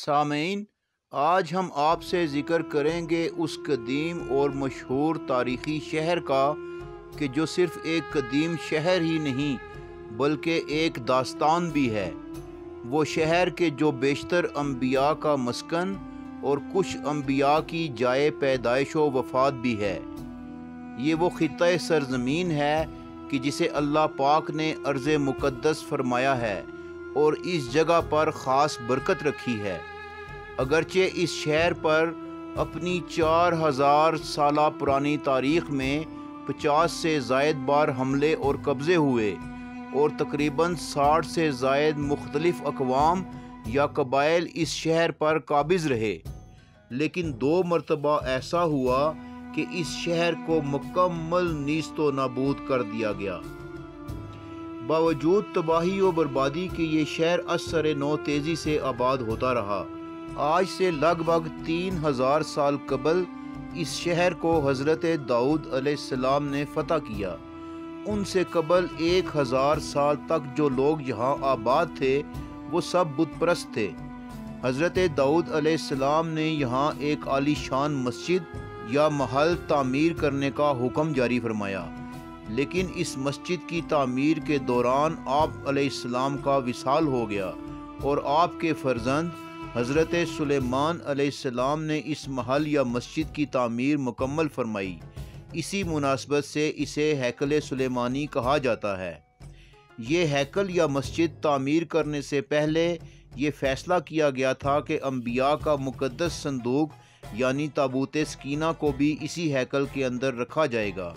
سامعین، آج ہم آپ سے ذکر کریں گے اس قدیم اور مشہور تاریخی شہر کا کہ جو صرف ایک قدیم شہر ہی نہیں بلکہ ایک داستان بھی ہے۔ وہ شہر کے جو بیشتر انبیاء کا مسکن اور کچھ انبیاء کی جائے پیدائش و وفات بھی ہے۔ یہ وہ خطہ سرزمین ہے کہ جسے اللہ پاک نے ارض مقدس فرمایا ہے اور اس جگہ پر خاص برکت رکھی ہے۔ اگرچہ اس شہر پر اپنی 4000 سالہ پرانی تاریخ میں 50 سے زائد بار حملے اور قبضے ہوئے اور تقریباً 60 سے زائد مختلف اقوام یا قبائل اس شہر پر قابض رہے، لیکن 2 مرتبہ ایسا ہوا کہ اس شہر کو مکمل نیست و نابود کر دیا گیا۔ باوجود تباہی و بربادی کے یہ شہر اثر نو تیزی سے آباد ہوتا رہا۔ آج سے لگ بھگ 3000 سال قبل اس شہر کو حضرت داؤد علیہ السلام نے فتح کیا۔ ان سے قبل 1000 سال تک جو لوگ یہاں آباد تھے وہ سب بت پرست تھے۔ حضرت داؤد علیہ السلام نے یہاں ایک عالی شان مسجد یا محل تعمیر کرنے کا حکم جاری فرمایا، لیکن اس مسجد کی تعمیر کے دوران آپ علیہ السلام کا وصال ہو گیا اور آپ کے فرزند حضرت سلیمان علیہ السلام نے اس محل یا مسجد کی تعمیر مکمل فرمائی۔ اسی مناسبت سے اسے ہیکل سلیمانی کہا جاتا ہے۔ یہ ہیکل یا مسجد تعمیر کرنے سے پہلے یہ فیصلہ کیا گیا تھا کہ انبیاء کا مقدس صندوق یعنی تابوت سکینہ کو بھی اسی ہیکل کے اندر رکھا جائے گا۔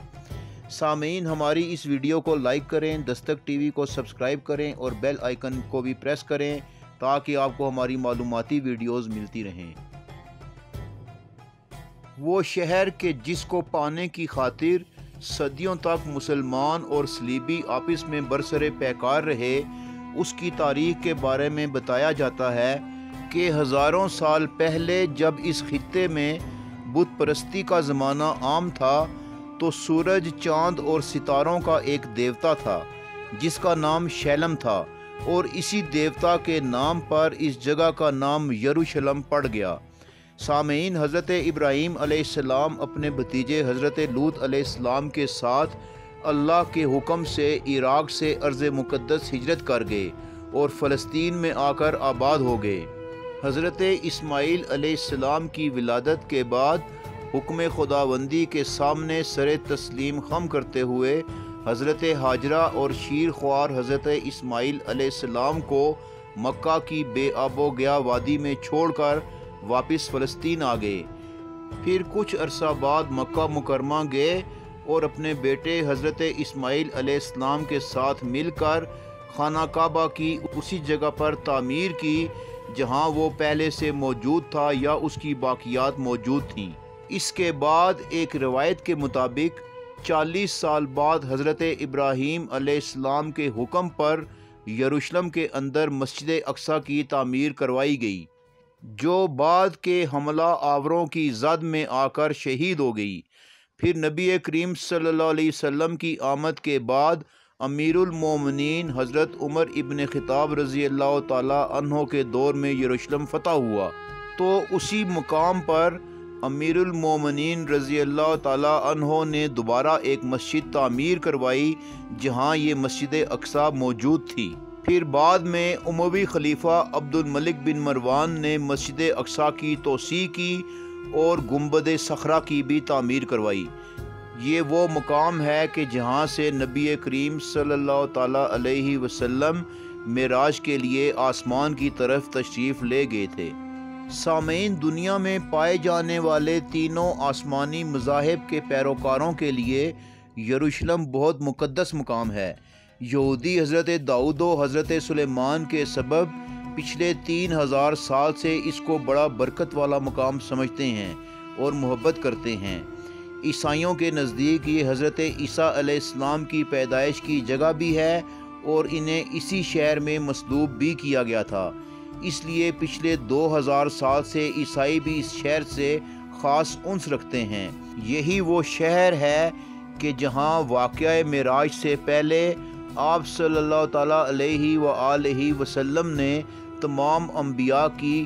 سامعین، ہماری اس ویڈیو کو لائک کریں، دستک ٹی وی کو سبسکرائب کریں اور بیل آئیکن کو بھی پریس کریں تاکہ آپ کو ہماری معلوماتی ویڈیوز ملتی رہیں۔ وہ شہر کہ جس کو پانے کی خاطر صدیوں تک مسلمان اور صلیبی آپس میں برسر پیکار رہے، اس کی تاریخ کے بارے میں بتایا جاتا ہے کہ ہزاروں سال پہلے جب اس خطے میں بت پرستی کا زمانہ عام تھا تو سورج، چاند اور ستاروں کا ایک دیوتا تھا جس کا نام شیلم تھا، اور اسی دیوتا کے نام پر اس جگہ کا نام یروشلم پڑ گیا۔ سامعین، حضرت ابراہیم علیہ السلام اپنے بھتیجے حضرت لوط علیہ السلام کے ساتھ اللہ کے حکم سے عراق سے ارض مقدس ہجرت کر گئے اور فلسطین میں آ کر آباد ہو گئے۔ حضرت اسماعیل علیہ السلام کی ولادت کے بعد حکم خداوندی کے سامنے سر تسلیم خم کرتے ہوئے حضرت ہاجرہ اور شیر خوار حضرت اسماعیل علیہ السلام کو مکہ کی بے آب و گیا وادی میں چھوڑ کر واپس فلسطین آ گئے۔ پھر کچھ عرصہ بعد مکہ مکرمہ گئے اور اپنے بیٹے حضرت اسماعیل علیہ السلام کے ساتھ مل کر خانہ کعبہ کی اسی جگہ پر تعمیر کی جہاں وہ پہلے سے موجود تھا یا اس کی باقیات موجود تھیں۔ اس کے بعد ایک روایت کے مطابق 40 سال بعد حضرت ابراہیم علیہ السلام کے حکم پر یروشلم کے اندر مسجد اقصی کی تعمیر کروائی گئی، جو بعد کے حملہ آوروں کی زد میں آ کر شہید ہو گئی۔ پھر نبی کریم صلی اللہ علیہ وسلم کی آمد کے بعد امیر المومنین حضرت عمر ابن خطاب رضی اللہ تعالی عنہ کے دور میں یروشلم فتح ہوا، تو اسی مقام پر امیر المومنین رضی اللہ تعالی عنہ نے دوبارہ ایک مسجد تعمیر کروائی جہاں یہ مسجد اقصی موجود تھی۔ پھر بعد میں اموی خلیفہ عبد الملک بن مروان نے مسجد اقصی کی توسیع کی اور گنبد صخرہ کی بھی تعمیر کروائی۔ یہ وہ مقام ہے کہ جہاں سے نبی کریم صلی اللہ تعالی علیہ وسلم معراج کے لیے آسمان کی طرف تشریف لے گئے تھے۔ سامعین، دنیا میں پائے جانے والے تینوں آسمانی مذاہب کے پیروکاروں کے لیے یروشلم بہت مقدس مقام ہے۔ یہودی حضرت داؤد و حضرت سلیمان کے سبب پچھلے 3000 سال سے اس کو بڑا برکت والا مقام سمجھتے ہیں اور محبت کرتے ہیں۔ عیسائیوں کے نزدیک یہ حضرت عیسیٰ علیہ السلام کی پیدائش کی جگہ بھی ہے اور انہیں اسی شہر میں مصلوب بھی کیا گیا تھا، اس لیے پچھلے 2000 سال سے عیسائی بھی اس شہر سے خاص انس رکھتے ہیں۔ یہی وہ شہر ہے کہ جہاں واقعہ معراج سے پہلے آپ صلی اللہ تعالیٰ علیہ وآلہ وسلم نے تمام انبیاء کی